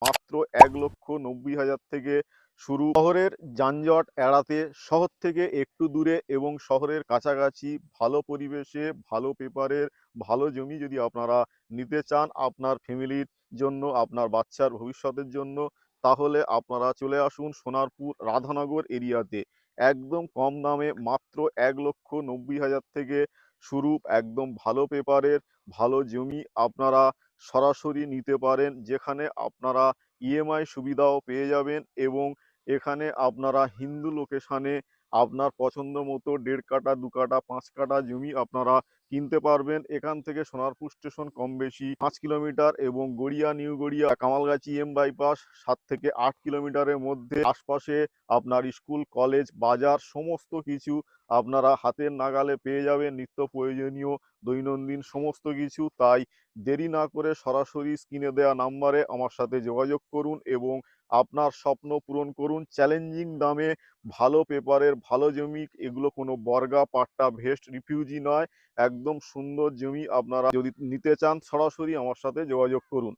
মাত্র ১,৯০,০০০ থেকে শুরু। শহরের যানজট এড়াতে শহর থেকে একটু দূরে এবং শহরের কাছাকাছি ভালো পরিবেশে ভালো পেপারের ভালো জমি যদি আপনারা নিতে চান আপনার ফ্যামিলির জন্য, আপনার বাচ্চার ভবিষ্যতের জন্য, তাহলে আপনারা চলে আসুন সোনারপুর রাধানগর এরিয়াতে। একদম কম দামে মাত্র ১,৯০,০০০ থেকে শুরু একদম ভালো পেপারের ভালো জমি আপনারা সরাসরি নিতে পারেন, যেখানে আপনারা ইএমআই সুবিধাও পেয়ে যাবেন এবং এখানে আপনারা হিন্দু লোকেশানে আপনার পছন্দ মতো ১.৫ কাঠা ২ কাঠা ৫ কাঠা জমি আপনারা কিনতে পারবেন। এখান থেকে সোনারপুর স্টেশন কম বেশি ৫ কিলোমিটার এবং Garia new Garia Kamalgachhi M bypass ৭ থেকে ৮ কিলোমিটারের মধ্যে। আশপাশে আপনার স্কুল কলেজ বাজার সমস্ত কিছু আপনারা হাতের নাগালে পেয়ে যাবেন, নিত্য প্রয়োজনীয় দৈনন্দিন সমস্ত কিছু। তাই দেরি না করে সরাসরি স্ক্রিনে দেওয়া নাম্বারে আমার সাথে যোগাযোগ করুন এবং আপনার স্বপ্ন পূরণ করুন চ্যালেঞ্জিং দামে। ভালো পেপারের ভালো জমি, এগুলো কোনো বর্গা পাট্টা ভেস্ট রিফিউজি নয়, একদম সুন্দর জমি। আপনারা যদি নিতে চান সরাসরি আমার সাথে যোগাযোগ করুন।